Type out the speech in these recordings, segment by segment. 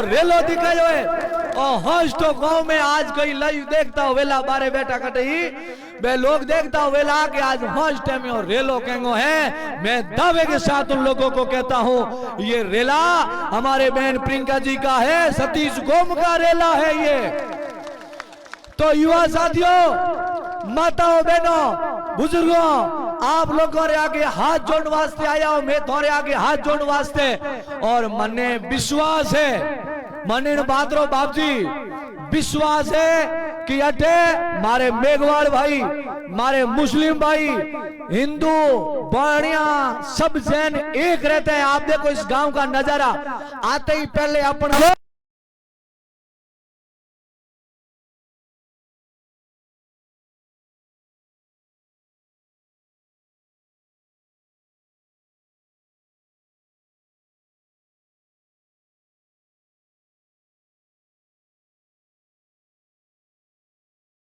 और रेलो दिखायो है और हंस तो गांव में आज कोई लाइव देखता हो वेला बारे बेटा कटही वे लोग देखता हो वेला कि आज हंस टाइम और रेलो केंगो है। मैं दावे के साथ उन लोगों को कहता हूं ये रेला हमारे बहन प्रियंका जी का है, सतीश गोम का रेला है ये। तो युवा साथियों, माताओं, बहनों, बुजुर्गों, आप लोगों रे आगे हाथ जोड़ने वास्ते आया हूं, मैं थोड़े आगे हाथ जोड़ने वास्ते। और मने विश्वास है, मने बादरो बाप जी विश्वास है कि अटे मारे मेघवाड़ भाई, मारे मुस्लिम भाई, हिंदू, बाणिया सब जैन एक रहते हैं। आप देखो इस गांव का नजारा, आते ही पहले अपन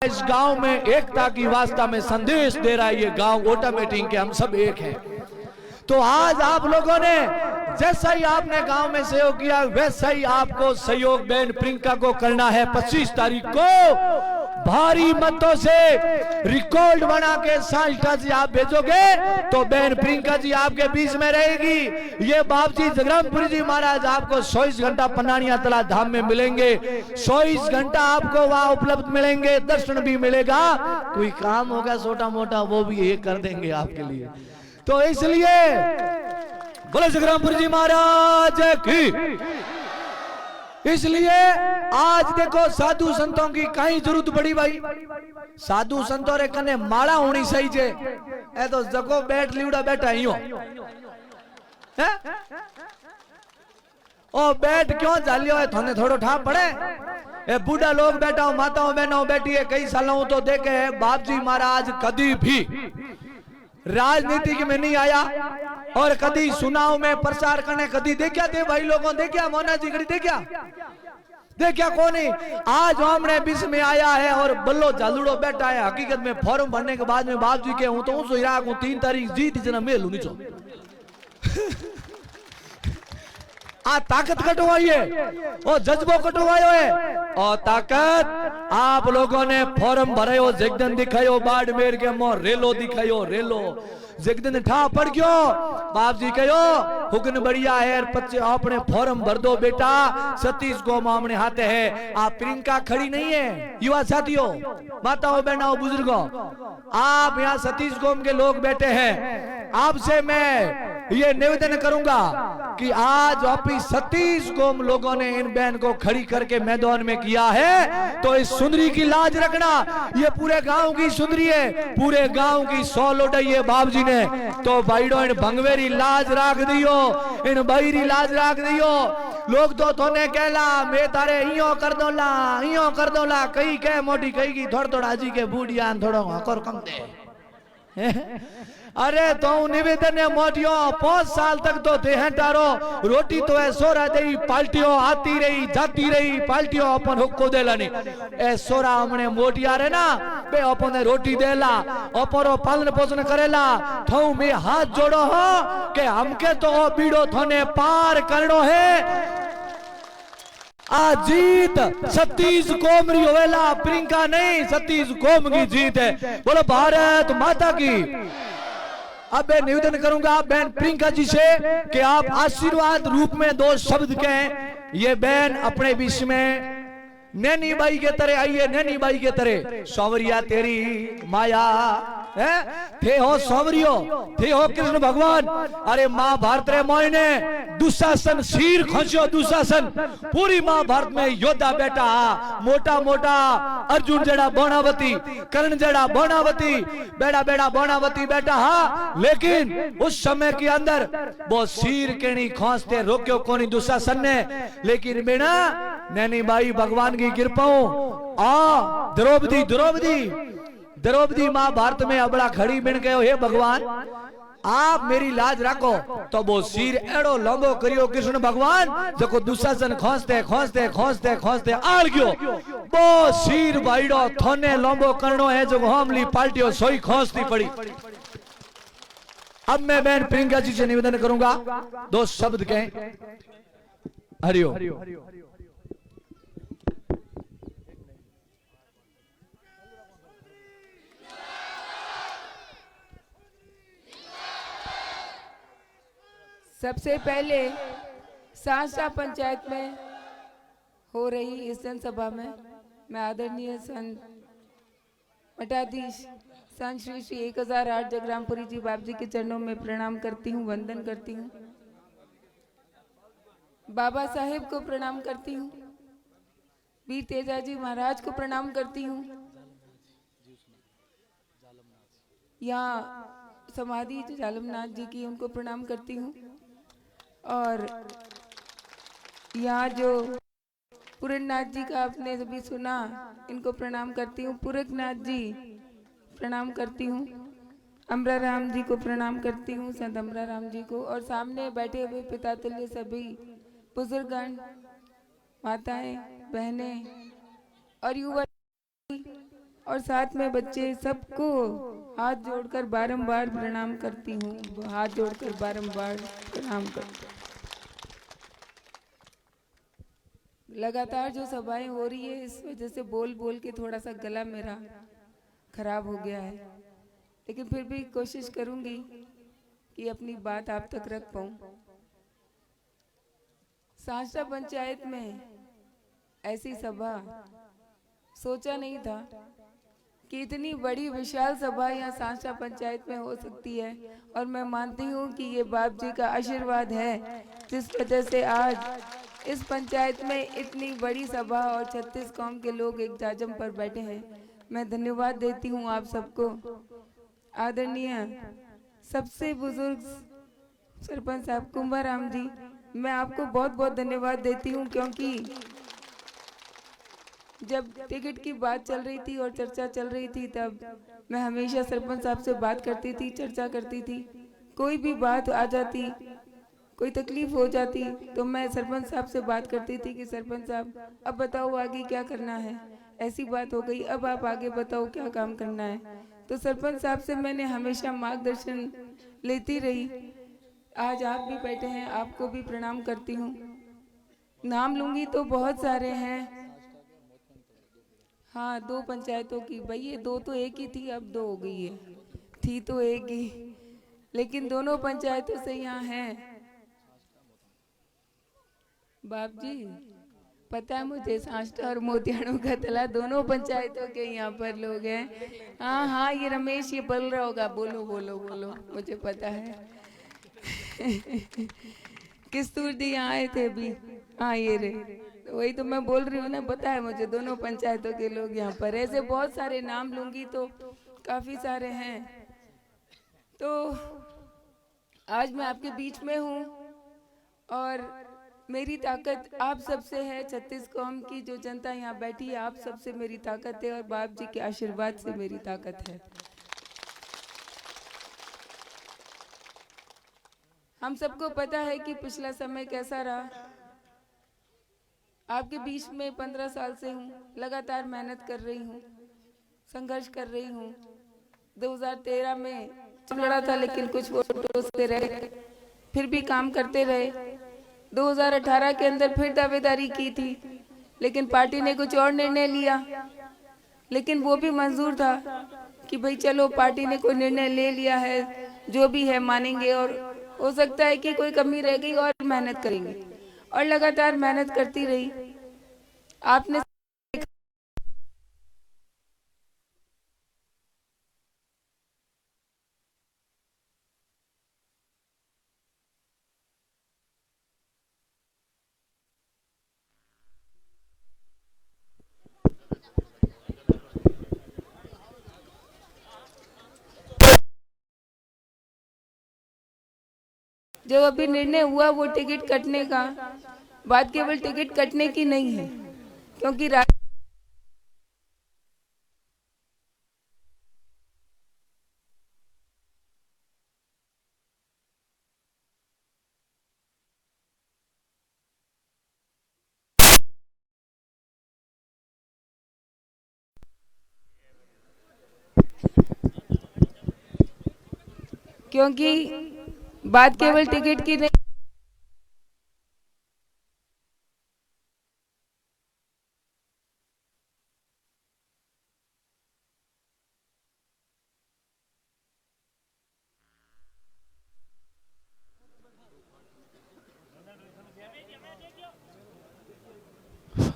इस गांव में एकता की वास्ता में संदेश दे रहा है ये गांव ऑटोमेटिक के हम सब एक हैं। तो आज आप लोगों ने जैसा ही आपने गांव में सहयोग किया वैसा ही आपको सहयोग बहन प्रियंका को करना है। 25 तारीख को भारी मतों से रिकॉर्ड बना के सांसद जी आप भेजोगे तो बहन प्रियंका जी आपके बीच में रहेगी। ये बाप जी जगरामपुरी जी महाराज आपको 24 घंटा पन्नानिया तला धाम में मिलेंगे, 24 घंटा आपको वहां उपलब्ध मिलेंगे, दर्शन भी मिलेगा। कोई काम होगा छोटा मोटा वो भी ये कर देंगे आपके लिए। तो इसलिए बोले जगरामपुरी जी महाराज की। इसलिए आज देखो साधु संतों की कहीं जरूरत पड़ी भाई, साधु संतों रे कने माला होनी सही जे। ए तो जगो बैठ लीवड़ा बैठा ही हो है? ओ बैठ क्यों जालियो है, थोने थोड़ो ठा पड़े। ए बूढ़ा लोग बैठा हो, माताओं बहनों बैठी है, कई सालों तो देखे है बाप जी महाराज कभी भी राजनीति में नहीं आया और कभी चुनाव में प्रचार करने कभी देखा थे भाई लोगों, देखा मोना जी कड़ी देखा कौन है। आज हमने बीच में आया है और बल्लो जालूड़ो बैठा है। हकीकत में फॉर्म भरने के बाद में बाप जी के हूं तो हूं इराक हूं 3 तारीख जीत जना मेलू नीचो आ ताकत कटवाई है और जज्बो कटवायो है और ताकत आप लोगों ने फॉर्म भरायो, जगदन दिखायो, बाड़मेर के मोह रेलो दिखायो, रेलो जगदन ठा पड़ गयो। बाप जी कहो हुक्न बढ़िया है, अपने फॉर्म भर दो बेटा, सतीश गोम हमने हाथे है। आप प्रियंका खड़ी नहीं है। युवा साथियों, माताओं, बहनों, बुजुर्गों, आप यहाँ सतीश गोम के लोग बैठे हैं। आपसे मैं ये निवेदन करूंगा कि आज वापिस सतीश गोम लोगों ने इन बहन को खड़ी करके मैदान में किया है तो इस सुंदरी की लाज रखना। ये पूरे गांव की सुंदरी है, पूरे गांव की 100 लोटाई है बाप जी ने। तो भाईडो इन भंगवेरी लाज राख दियो, इन बहिरी लाज राख दियो। लोग तो थोने कहला मैं तारे इयो कर दोला कई कह मोटी कई की थोड़ थोड़ा जी के बूढ़िया थोड़ो हकर कम दे। अरे तो निवेदन है मोटियो 5 साल तक तो थे टारो रोटी तो है सोरा दे पाल्टियो आती रही जाती रही पाल्टियो अपन हुक्को देला नहीं। ए सोरा हमने मोटिया रे ना बे अपन रोटी देला अपरो पालन पोषण करेला। थऊ में हाथ जोड़ो हो के हमके तो बीड़ो थोने पार करनो है। आ जीत सतीश गोम री होवेला, प्रियंका नहीं, सतीश गोम की जीत है। बोलो भारत माता की। अब मैं निवेदन करूंगा बहन प्रियंका जी से कि आप आशीर्वाद रूप में 2 शब्द कहें। ये बहन अपने बीच में नैनी बाई के तरह आई है, नैनी बाई के तरह। सौवरिया तेरी माया है थे हो सौवरियो, थे हो कृष्ण भगवान। अरे महाभारत रे मोइने दुशासन सिर खसियो, दुशासन पूरी महाभारत में योद्धा बैठा, मोटा मोटा अर्जुन जड़ा बाणावती, कर्ण जड़ा बाणावती, बेड़ा बेड़ा बाणावती बैठा हा। लेकिन उस समय के अंदर वो सिर केणी खोसते रोक्यो कोनी दुशासन ने। लेकिन बिना नैनी बाई भगवान की कृपाओं आ द्रौपदी महाभारत में अबड़ा खड़ी बिन गयो। हे भगवान आप मेरी लाज रखो। तो वो सिर एड़ो लंबो करियो कृष्ण भगवान जको दुशासन खोसते खोसते खोसते खोसते आड़ गयो। वो सिर भाईडो थोने लंबो करनो है जो हमली पाल्टियो सोई खोसती पड़ी। अब मैं बहन प्रियंका जी से निवेदन करूंगा 2 शब्द कहें। हरिओ सबसे पहले सांसा पंचायत में हो रही इस जनसभा में मैं आदरणीय संत मठाधीश संत श्री श्री 1008 जगरामपुरी जी बाप जी के चरणों में प्रणाम करती हूँ, वंदन करती हूँ। बाबा साहेब को प्रणाम करती हूँ, वीर तेजाजी महाराज को प्रणाम करती हूँ। यहाँ समाधि जो जालमनाथ जी की उनको प्रणाम करती हूँ। और यहाँ जो पुरनाथ जी का आपने सभी सुना, इनको प्रणाम करती हूँ। पुरखनाथ जी प्रणाम करती हूँ। अमरा राम जी को प्रणाम करती हूँ, संत अमरा राम जी को। और सामने बैठे हुए पिता तुल्य सभी बुजुर्गगण, माताएं, बहनें और युवा और साथ में बच्चे, सबको हाथ जोड़कर बारंबार प्रणाम करती हूँ। हाथ जोड़कर बारंबार प्रणाम करती हूँ। लगातार जो सभाएं हो रही है, इस वजह से बोल बोल के थोड़ा सा गला मेरा खराब हो गया है, लेकिन फिर भी कोशिश करूंगी कि अपनी बात आप तक रख पाऊं। सांसा पंचायत में ऐसी सभा सोचा नहीं था कि इतनी बड़ी विशाल सभा यहाँ सांसा पंचायत में हो सकती है। और मैं मानती हूँ कि ये बाप जी का आशीर्वाद है, जिस वजह से आज इस पंचायत में इतनी बड़ी सभा और 36 कौम के लोग एक जाजम पर बैठे हैं। मैं धन्यवाद देती हूँ आप सबको। आदरणीय सबसे बुजुर्ग सरपंच साहब कुंभाराम जी, मैं आपको बहुत बहुत धन्यवाद देती हूँ, क्योंकि जब टिकट की बात चल रही थी और चर्चा चल रही थी, तब मैं हमेशा सरपंच साहब से बात करती थी, चर्चा करती थी। कोई भी बात आ जाती, कोई तकलीफ हो जाती, तो मैं सरपंच साहब से बात करती थी कि सरपंच साहब अब बताओ आगे क्या करना है। ऐसी बात हो गई, अब आप आगे बताओ क्या काम करना है। तो सरपंच साहब से मैंने हमेशा मार्गदर्शन लेती रही। आज आप भी बैठे हैं, आपको भी प्रणाम करती हूँ। नाम लूंगी तो बहुत सारे हैं। हाँ, 2 पंचायतों की, भाई ये 2 तो एक ही थी, अब 2 हो गई है। थी तो एक ही, लेकिन दोनों पंचायतों से यहाँ हैं। बाप जी पता है मुझे, सांष्टा और मोतियाणों का तला दोनों पंचायतों के यहाँ पर लोग हैं। हाँ हाँ, ये रमेश ये बोल रहा होगा, बोलो बोलो बोलो, मुझे पता है। किस्तूर जी यहाँ आए थे अभी, हाँ ये रहे। तो वही तो मैं बोल रही हूँ ना, पता है मुझे, दोनों पंचायतों के लोग यहाँ पर। ऐसे बहुत सारे नाम लूंगी तो काफी सारे हैं। तो आज मैं आपके बीच में हूँ और मेरी ताकत आप सबसे है। 36 कौम की जो जनता यहाँ बैठी है, आप सबसे मेरी ताकत है और बाप जी के आशीर्वाद से मेरी ताकत है। हम सबको पता है कि पिछला समय कैसा रहा। आपके बीच में 15 साल से हूँ, लगातार मेहनत कर रही हूँ, संघर्ष कर रही हूँ। 2013 में लड़ा था, लेकिन कुछ वोटों से रहे, फिर भी काम करते रहे। 2018 के अंदर फिर दावेदारी की थी, लेकिन पार्टी ने कुछ और निर्णय लिया, लेकिन वो भी मंजूर था कि भाई चलो पार्टी ने कोई निर्णय ले लिया है, जो भी है मानेंगे, और हो सकता है कि कोई कमी रह गई और मेहनत करेंगे। और लगातार मेहनत करती रही। आपने जो अभी निर्णय हुआ वो टिकट कटने का, बात केवल टिकट कटने की नहीं है, क्योंकि क्योंकि बात केवल टिकट की नहीं,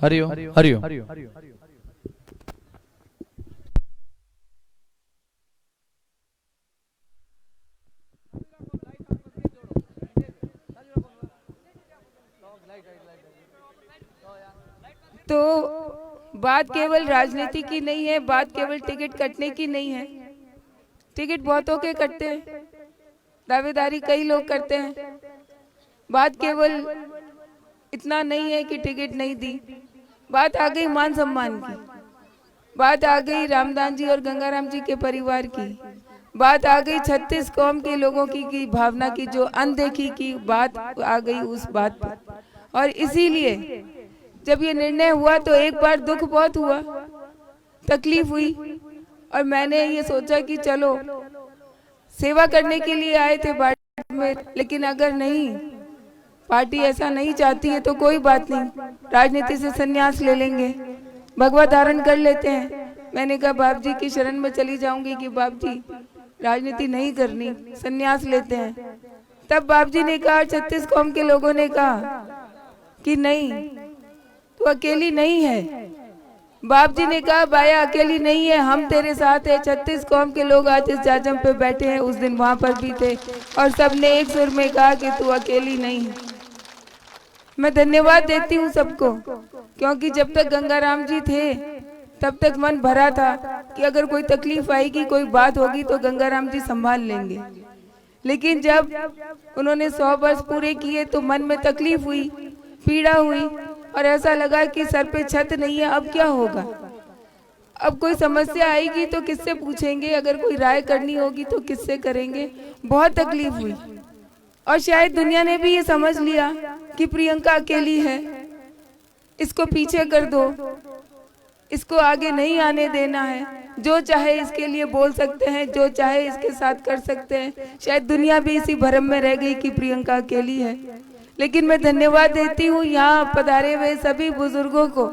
हरिओम हरिओम। तो बात केवल राजनीति की नहीं है, बात केवल टिकट कटने की नहीं है। टिकट बहुतों के कटते हैं, दावेदारी कई लोग करते हैं। बात केवल इतना नहीं है कि टिकट नहीं दी, बात आ गई मान सम्मान की, बात आ गई रामदान जी और गंगाराम जी के परिवार की, बात आ गई 36 कौम के लोगों की भावना की, जो अनदेखी की बात आ गई उस बात पर। और इसीलिए जब ये निर्णय हुआ तो एक बार दुख बहुत हुआ, तकलीफ हुई, और मैंने ये सोचा कि चलो सेवा करने के लिए आए थे बाड़मेर, लेकिन अगर नहीं पार्टी ऐसा नहीं चाहती है तो कोई बात नहीं, राजनीति से संन्यास ले लेंगे, भगवा धारण कर लेते हैं। मैंने कहा बाप जी की शरण में चली जाऊंगी कि बाप जी राजनीति नहीं करनी, संन्यास लेते हैं। तब बाप जी ने कहा, 36 कौम के लोगों ने कहा कि नहीं तू अकेली नहीं है। बाप जी ने कहा बाया अकेली नहीं है, हम तेरे साथ है। 36 कौम के लोग आज इस जाजम पे बैठे हैं, उस दिन वहां पर भी थे, और सबने एक सुर में कहा कि तू अकेली नहीं है। मैं धन्यवाद देती हूँ सबको, क्योंकि जब तक गंगाराम जी थे तब तक मन भरा था कि अगर कोई तकलीफ आएगी, कोई बात होगी तो गंगाराम जी संभाल लेंगे। लेकिन जब उन्होंने 100 वर्ष पूरे किए तो मन में तकलीफ हुई, पीड़ा हुई, और ऐसा लगा कि सर पे छत नहीं है, अब क्या होगा। अब कोई समस्या आएगी तो किससे पूछेंगे, अगर कोई राय करनी होगी तो किससे करेंगे। बहुत तकलीफ हुई, और शायद दुनिया ने भी ये समझ लिया कि प्रियंका अकेली है, इसको पीछे कर दो, इसको आगे नहीं आने देना है, जो चाहे इसके लिए बोल सकते हैं, जो चाहे इसके साथ कर सकते हैं। शायद दुनिया भी इसी भ्रम में रह गई कि प्रियंका अकेली है। लेकिन मैं धन्यवाद देती हूँ यहाँ पधारे हुए सभी बुजुर्गों को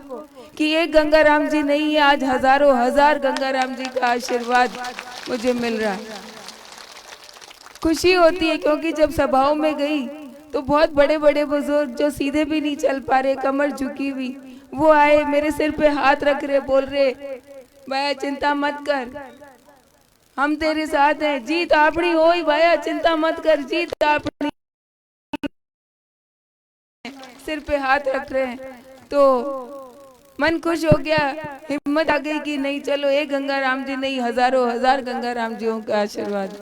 कि एक गंगाराम जी नहीं है, आज हजारों हजार गंगाराम जी का आशीर्वाद मुझे मिल रहा है। खुशी होती है, क्योंकि जब सभाओं में गई तो बहुत बड़े बड़े बुजुर्ग जो सीधे भी नहीं चल पा रहे, कमर झुकी हुई, वो आए, मेरे सिर पे हाथ रख रहे, बोल रहे भाया चिंता मत कर, हम तेरे साथ हैं, जीत आपनी होई भाया, चिंता मत कर, जीत आपनी। सिर पे हाथ रख रहे हैं तो मन खुश हो गया, हिम्मत आ गई कि नहीं चलो एक गंगाराम जी नहीं, हजारों हजार गंगाराम जियों का आशीर्वाद।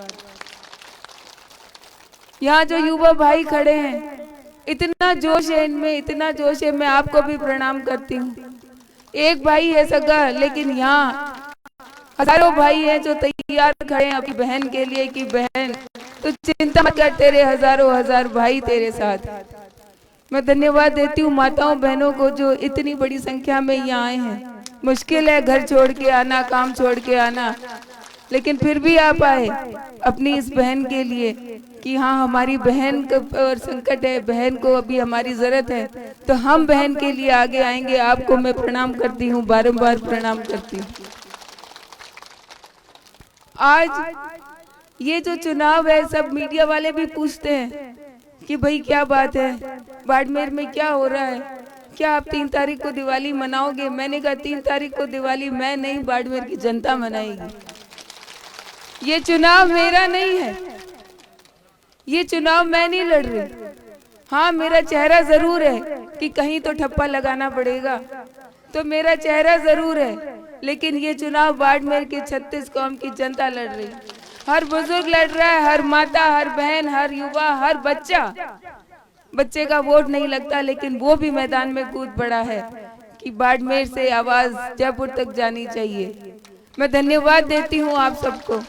यहाँ जो युवा भाई खड़े हैं, इतना जोश है इनमें, इतना जोश है, मैं आपको भी प्रणाम करती हूँ। एक भाई है सगा, लेकिन यहाँ हजारों भाई हैं जो तैयार खड़े हैं अपनी बहन के लिए कि बहन तो चिंता मत कर, तेरे हजारों हजार भाई तेरे साथ। मैं धन्यवाद देती हूँ माताओं बहनों को जो इतनी बड़ी संख्या में यहाँ आए हैं। मुश्किल है घर छोड़ के आना, काम छोड़ के आना, लेकिन फिर भी आप आए अपनी इस बहन के लिए कि हाँ हमारी बहन और संकट है, बहन को अभी हमारी जरूरत है, तो हम बहन के लिए आगे आएंगे। आपको मैं प्रणाम करती हूँ, बारंबार प्रणाम करती हूँ। आज ये जो चुनाव है, सब मीडिया वाले भी पूछते हैं कि भाई क्या बात है, बाड़मेर में क्या हो रहा है, क्या आप 3 तारीख को दिवाली मनाओगे? मैंने कहा 3 तारीख को दिवाली मैं नहीं, बाड़मेर की जनता मनाएगी। ये चुनाव मेरा नहीं है, ये चुनाव मैं नहीं लड़ रही। हाँ मेरा चेहरा जरूर है कि कहीं तो ठप्पा लगाना पड़ेगा, तो मेरा चेहरा जरूर है, लेकिन ये चुनाव बाड़मेर के 36 कौम की जनता लड़ रही। हर बुजुर्ग लड़ रहा है, हर माता, हर बहन, हर युवा, हर बच्चा। बच्चे का वोट नहीं लगता, लेकिन वो भी मैदान में कूद पड़ा है कि बाड़मेर से आवाज जयपुर तक जानी चाहिए। मैं धन्यवाद देती हूँ आप सबको।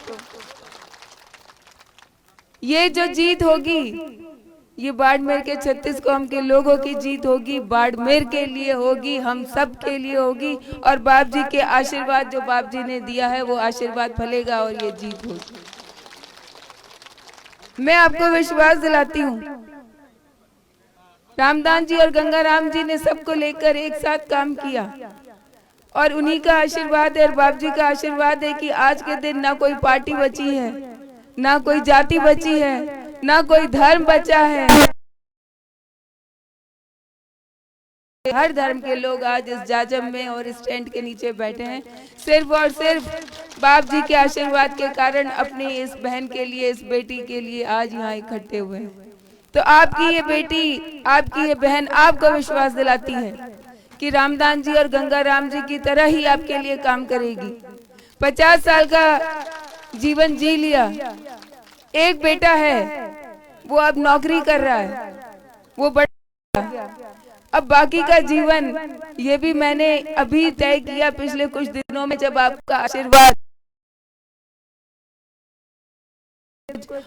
ये जो जीत होगी, ये बाड़मेर के 36 कौम के लोगों की जीत होगी, बाड़मेर के लिए होगी, हम सब के लिए होगी, और बाप जी के आशीर्वाद जो बाप जी ने दिया है वो आशीर्वाद फलेगा और ये जीत होगी। मैं आपको विश्वास दिलाती हूँ, रामदान जी और गंगाराम जी ने सबको लेकर एक साथ काम किया, और उन्हीं का आशीर्वाद है और बाप जी का आशीर्वाद है कि आज के दिन ना कोई पार्टी बची है, ना कोई जाति बची है, ना कोई धर्म बचा है। हर धर्म के लोग आज इस जाजम में और इस टेंट के नीचे बैठे हैं, सिर्फ और सिर्फ बाप जी के आशीर्वाद के कारण अपनी इस बहन के लिए, इस बेटी के लिए आज यहाँ इकट्ठे हुए हैं। तो आपकी ये बेटी, आपकी ये बहन आपको विश्वास दिलाती है कि रामदान जी और गंगा राम जी की तरह ही आपके लिए काम करेगी। 50 साल का जीवन जी लिया, एक बेटा है वो अब नौकरी कर रहा है, वो बड़ा, अब बाकी का जीवन ये भी मैंने अभी तय किया पिछले कुछ दिनों में, जब आपका आशीर्वाद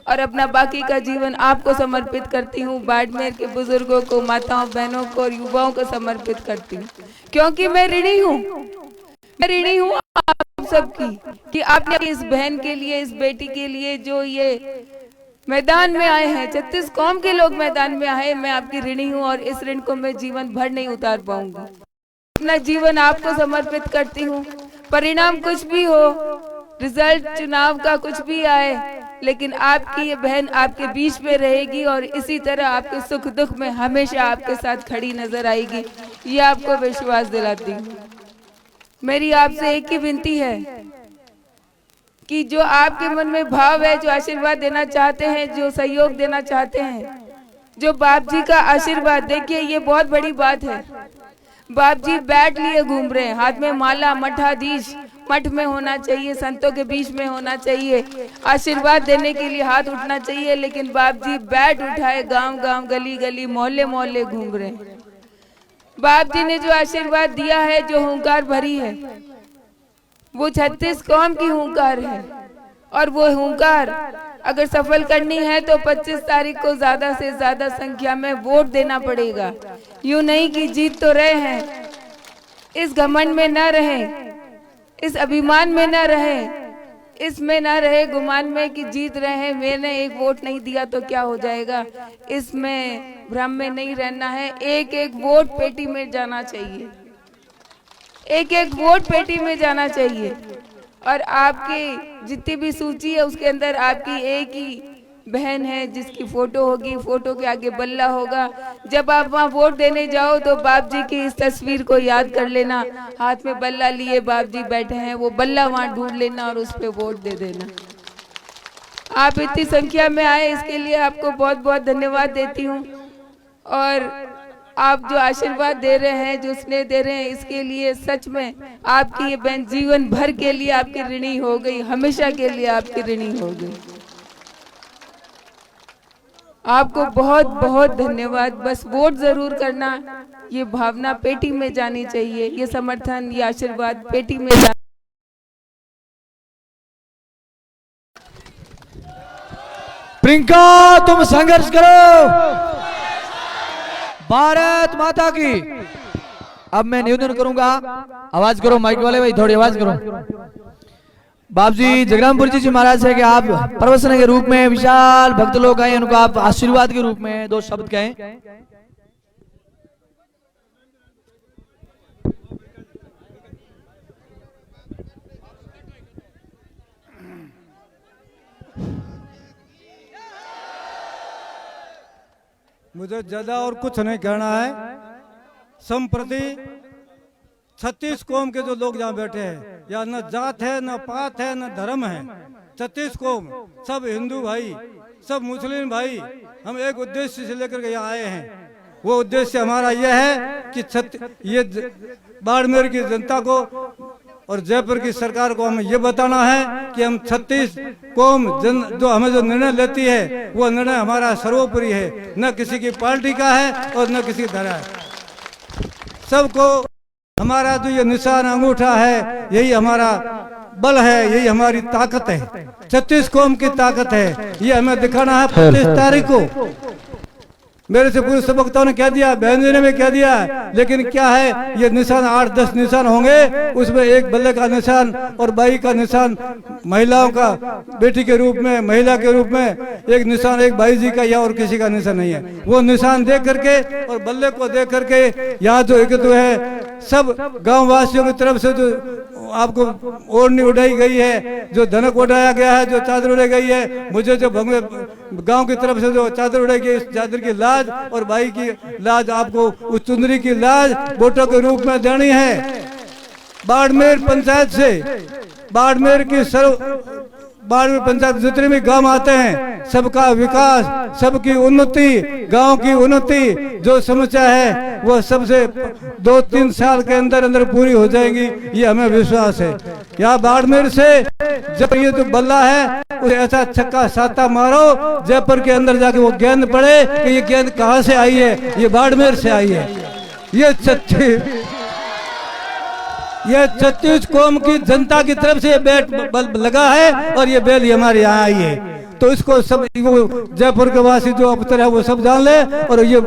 और अपना बाकी का जीवन आपको समर्पित करती हूँ। बाड़मेर के बुजुर्गों को, माताओं, बहनों को और युवाओं को समर्पित करती हूँ, क्योंकि मैं ऋणी हूँ, मैं ऋणी हूँ आप सबकी कि आपने इस बहन के लिए, इस बेटी के लिए जो ये मैदान में आए हैं, 36 कौम के लोग मैदान में आए, मैं आपकी ऋणी हूँ और इस ऋण को मैं जीवन भर नहीं उतार पाऊंगी। अपना जीवन आपको समर्पित करती हूँ। परिणाम कुछ भी हो, रिजल्ट चुनाव का कुछ भी आए, लेकिन आपकी ये बहन आपके बीच में रहेगी और इसी तरह आपके सुख दुख में हमेशा आपके साथ खड़ी नजर आएगी, ये आपको विश्वास दिलाती हूँ। मेरी आपसे एक ही विनती है कि जो आपके मन में भाव है, जो आशीर्वाद देना चाहते हैं, जो सहयोग देना चाहते हैं, जो बाप जी का आशीर्वाद, देखिए ये बहुत बड़ी बात है। बाप जी बैठ लिए घूम रहे हैं, हाथ में माला, मठाधीश, मठ में होना चाहिए, संतों के बीच में होना चाहिए, आशीर्वाद देने के लिए हाथ उठना चाहिए, लेकिन बाप जी बैठ उठाए गांव गांव, गली गली, मोहल्ले मोहल्ले घूम रहे हैं। बाप जी ने जो आशीर्वाद दिया है, जो हुंकार भरी है, वो 36 कौम की हुंकार है और वो हुंकार अगर सफल करनी है तो 25 तारीख को ज्यादा से ज्यादा संख्या में वोट देना पड़ेगा। यूं नहीं कि जीत तो रहे हैं, इस घमंड में न रहें, इस अभिमान में न रहें, इसमें न रहे गुमान में कि जीत रहे हैं, मैंने एक वोट नहीं दिया तो क्या हो जाएगा, इसमें भ्रम में नहीं रहना है। एक एक वोट पेटी में जाना चाहिए, एक एक वोट पेटी में जाना चाहिए और आपकी जितनी भी सूची है उसके अंदर आपकी एक ही बहन है जिसकी फोटो होगी, फोटो के आगे बल्ला होगा। जब आप वहाँ वोट देने जाओ तो बाप जी की इस तस्वीर को याद कर लेना, हाथ में बल्ला लिए बाप जी बैठे हैं, वो बल्ला वहाँ ढूंढ लेना और उस पे वोट दे देना। आप इतनी संख्या में आए, इसके लिए आपको बहुत बहुत धन्यवाद देती हूँ और आप जो आशीर्वाद दे रहे हैं, जो स्नेह दे रहे हैं, इसके लिए सच में आपकी ये बहन जीवन भर के लिए आपकी ऋणी हो गई, हमेशा के लिए आपकी ऋणी हो गई। आपको बहुत बहुत धन्यवाद। बस वोट जरूर करना, ये भावना पेटी में जानी चाहिए, ये समर्थन, ये आशीर्वाद पेटी में जाना। प्रियंका तुम संघर्ष करो, भारत माता की। अब मैं निवेदन करूंगा, आवाज करो माइक वाले भाई, थोड़ी आवाज करो। बाप जी जगरामपुर जी महाराज है कि आप प्रवचन के रूप में विशाल भक्त लोग आए, उनको आप आशीर्वाद के रूप में 2 शब्द कहें। मुझे ज्यादा और कुछ नहीं कहना है। संप्रति 36 कौम के जो लोग यहाँ बैठे हैं, या न जात है, न पात है, न धर्म है, 36 कौम, सब हिंदू भाई, सब मुस्लिम भाई, हम एक उद्देश्य से लेकर के यहाँ आए हैं। वो उद्देश्य हमारा यह है कि ये बाड़मेर की जनता को और जयपुर की सरकार को हमें ये बताना है कि हम 36 कौम जो हमें जो निर्णय लेती है, वो निर्णय हमारा सर्वोपरि है, न किसी की पार्टी का है और न किसी धर्म है। सबको हमारा जो ये निशान अंगूठा है, यही हमारा बल है, यही हमारी ताकत है, 36 कौम की ताकत है। ये हमें दिखाना है 25 तारीख को। मेरे से पूरे सब वक्ताओं ने कह दिया, बहन जी ने भी कह दिया, लेकिन क्या है, ये निशान 8-10 निशान होंगे, उसमें एक बल्ले का निशान और बाई का निशान, महिलाओं का बेटी के रूप में, महिला के रूप में एक निशान, एक बाई जी का या और किसी का निशान नहीं है। वो निशान देख करके और बल्ले को देख करके यहाँ जो एकत्व है सब गांव वासियों की तरफ से जो आपको ओढ़नी उड़ाई गई है, जो धनक उड़ाया गया है, जो चादर उड़ाई गई है, मुझे जो भगवे गांव की तरफ से जो चादर उड़ाई गई, इस चादर की लाज और भाई की लाज आपको उस चुंदरी की लाज वोटों के रूप में देनी है। बाड़मेर पंचायत से बाड़मेर पंचायत जितने भी गांव आते हैं सबका विकास, सबकी उन्नति, गांव की उन्नति जो समस्या है वो सबसे 2-3 साल के अंदर अंदर पूरी हो जाएंगी, ये हमें विश्वास है। यहाँ बाड़मेर से जब ये जो बल्ला है उसे ऐसा छक्का साता मारो जयपुर के अंदर जाके वो गेंद पड़े कि ये गेंद कहाँ से आई है, ये बाड़मेर से आई है। ये 36 कौम की जनता की तरफ से ये बैट लगा है और ये बैल हमारे यहाँ आई है। तो इसको सब वो जयपुर के वासी जो अफसर है वो सब जान ले और ये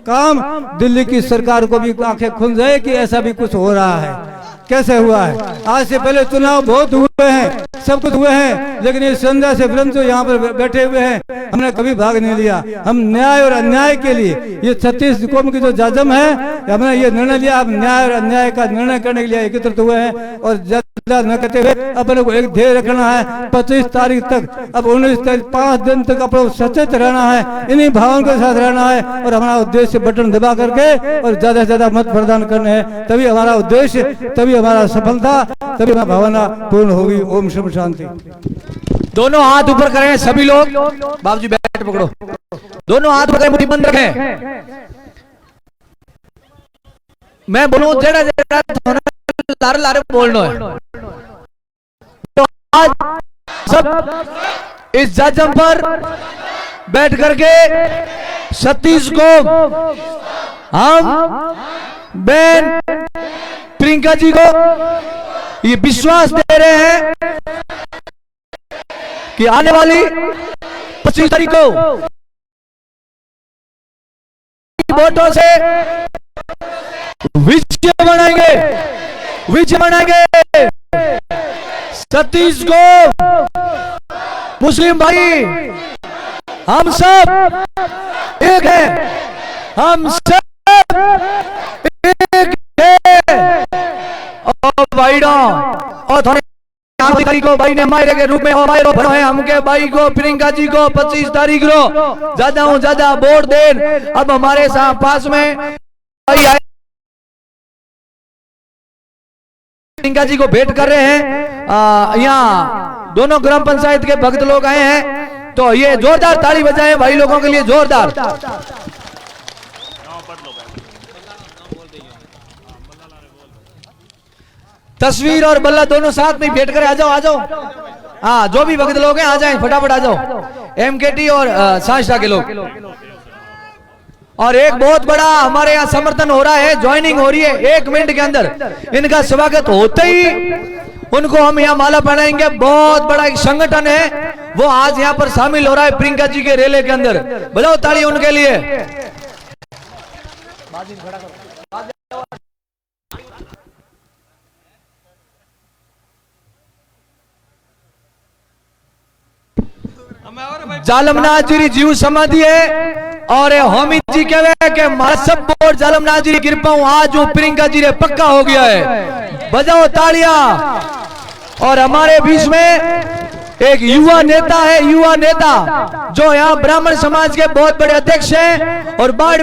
काम दिल्ली की सरकार को भी आंखें खुल जाए कि ऐसा भी कुछ हो रहा है। कैसे हुआ है? आज से पहले चुनाव बहुत हुए हैं, सब कुछ हुए हैं, लेकिन ये संध्या से ब्रह्म जो यहाँ पर बैठे हुए हैं हमने कभी भाग नहीं लिया। हम न्याय और अन्याय के लिए, ये 36 कौम की जो जाजम है, हमने ये निर्णय लिया, हम न्याय और अन्याय का निर्णय करने के लिए एकत्रित हुए हैं और ज्यादा न करते हुए अपने को एक ध्येय रखना है 25 तारीख तक। अब 19 तारीख 5 दिन तक अपने सचेत रहना है, इन्हीं भावों के साथ रहना है और हमारा उद्देश्य बटन दबा करके और ज्यादा से ज्यादा मत प्रदान करने हैं, तभी हमारा उद्देश्य, तभी हमारा सफलता, तभी हमारी भावना पूर्ण होगी। ओम शिव शांति। दोनों हाथ ऊपर करें सभी लोग। बाबूजी बैठ पकड़ो, दोनों हाथ ऊपर करें, मुट्ठी बंद रखें। मैं बोलूं जेड़ा जेड़ा लारे लारे बोलना है। तो आज सब इस जजम पर बैठ करके 36 को हम बहन प्रियंका जी को ये विश्वास दे रहे हैं कि आने वाली 25 तारीख को वोटों से विजय बनाएंगे, विजय बनाएंगे। 36 को मुस्लिम भाई हम सब एक हैं, हम सब एक हैं। और भाईडा और तारीख को भाई ने हमारे के रूप में हमारे भरो है, हमके भाई को प्रियंका जी को 25 तारीख को ज्यादा ज्यादा वोट दें। अब हमारे साथ पास में भाई आए प्रियंका जी को भेंट कर रहे हैं। यहाँ दोनों ग्राम पंचायत के भक्त लोग आए हैं, तो ये जोरदार ताली बजाएं भाई लोगों के लिए, जोरदार। तस्वीर और बल्ला दोनों साथ में बैठ कर आ जाओ, आ जाओ। हाँ, जो भी भक्त लोग हैं आ जाएं, फटाफट आ जाओ। एमकेटी और सांसदा के लोग। और एक बहुत बड़ा हमारे यहाँ समर्थन हो रहा है, ज्वाइनिंग हो रही है 1 मिनट के अंदर। इनका स्वागत होते ही उनको हम यहाँ माला पहनाएंगे। बहुत बड़ा एक संगठन है वो आज यहाँ पर शामिल हो रहा है प्रियंका जी के रेले के अंदर। बजाओ ताली उनके लिए। जालमनाथ जी जीव समाधि है और होमी जी कहे कि मारा सब वोट जालमनाथ जी की कृपा आज प्रियंका जी ने पक्का हो गया है। बजाओ तालियां। और हमारे बीच में एक युवा नेता है, युवा नेता जो यहाँ ब्राह्मण समाज के बहुत बड़े अध्यक्ष हैं और बाढ़